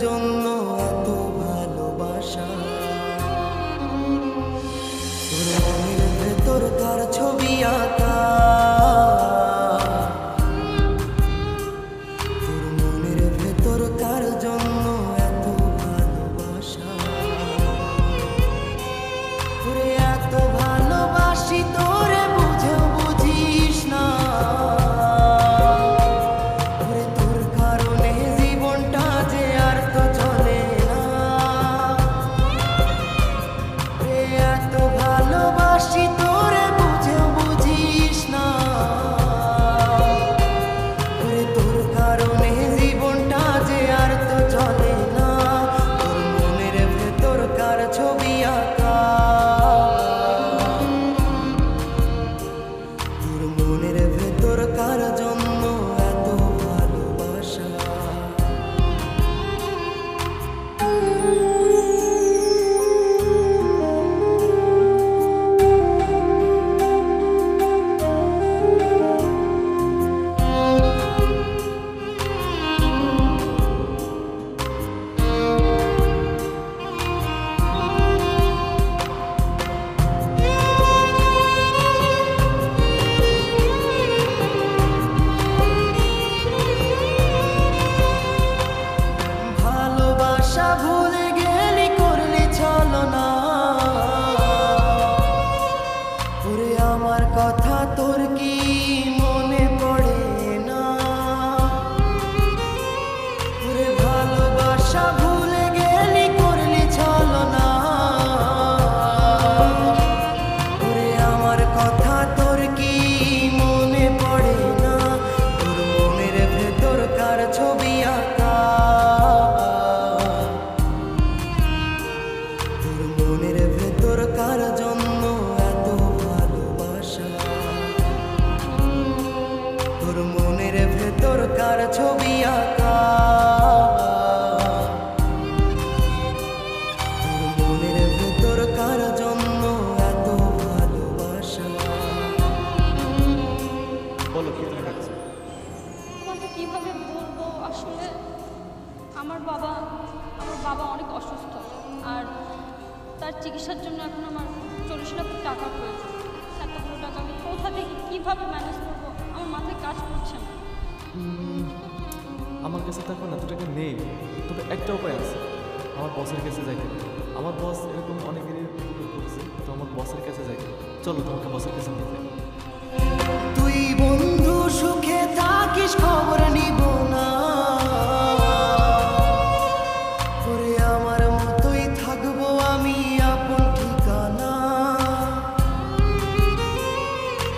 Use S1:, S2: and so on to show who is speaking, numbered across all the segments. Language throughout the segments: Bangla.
S1: জন্য এত ভালোবাসা, তোর মনের ভেতর তার ছবি আঁকা, তোর মনের ভেতর তার জন্য এত ভালোবাসা, তোরে এত ভালোবাসি তোরে বুঝেও বুঝিস না, তোরে তোর কারণে জীবনটা যে আর তো চলে না, তোরে এত ভালোবাসি তোরে বুঝেও বুঝিস না, তোরে তোর কারণে জীবনটা যে আর তো চলে না, তোর মনের ভেতর কার ছবি আঁকা, তোর মনের ভেতর কার জন্য এত ভালোবাসা। ভালোবাসা ভুলে গেলি করলি ছলনা, ওরে আমার কথা তোর কি মনে পড়ে না, ওরে ভালোবাসা ভুলে গেলি করলি ছলনা, ওরে আমার কথা তোর কি মনে পড়ে না, তোর মনের ভেতর কার ছবি আঁকা, তোর মনের ভেতর কার জন্য এত ভালোবাসা, তোর মনের ভেতর কার ছবি আঁকা, তোর মনের ভেতর কার জন্য এত ভালোবাসা।
S2: বলো কি লাগছে?
S3: তোমাকে কিভাবে বলবো আসলে আমার বাবা অনেক অসুস্থ, আর তার চিকিৎসার জন্য এখন আমার 40 লাখ টাকা প্রয়োজন। এতগুলো টাকা আমি কোথা থেকে কীভাবে ম্যানেজ করবো আমার মাথায় কাজ করছে না।
S2: আমার কাছে তো এখন এত টাকা নেই, তবে একটা উপায় আছে, আমার বসের কাছে যাইতে হবে। আমার বস এরকম অনেকেরই করছে, তো আমার বসের কাছে যাইতে হবে। চলো তোমাকে বসের কাছে নিয়ে যাই।
S1: তুই বন্ধু সুখে থাকিস খবর নিব না, ওরে আমার মতোই থাকবো আমি আপন ঠিকানা,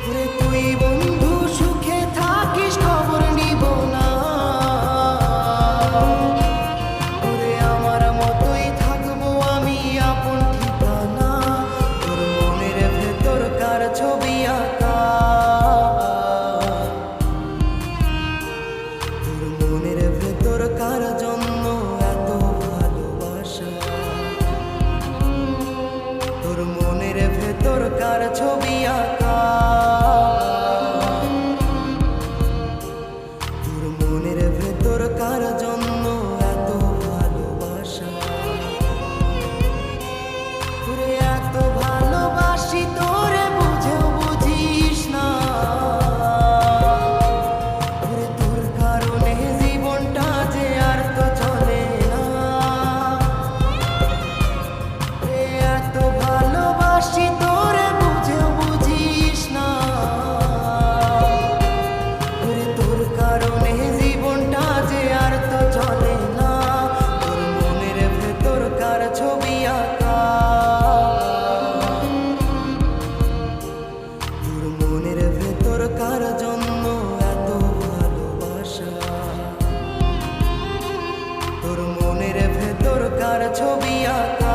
S1: ওরে তুই বন্ধু সুখে থাকিস খবর নিব না, ওরে আমার মতোই থাকবো আমি আপন ঠিকানা, তোর মনের ভেতর কার ছবি আঁকা, তোর মনের ভেতর কার জন্য এত ভালোবাসা, তোর মনের ভেতর কার ছবি আঁকা, তোর মনের ভেতর কার জন্য এত ভালোবাসা, তোরে এত ভালোবাসি তোরে বুঝেও বুঝিস না, তোরে তোর কারণে জীবনটা যে আর তো চলে না, তোরে এত ভালোবাসি তোরে বুঝেও বুঝিস না, তোরে তোর কারণে জীবনটা যে আর তো চলে না, তোর মনের ভেতর কার ছবি আঁকা, তোর মনের ভেতর কার জন্য এত ভালোবাসা, তোর মনের ভেতর কার ছবি আঁকা।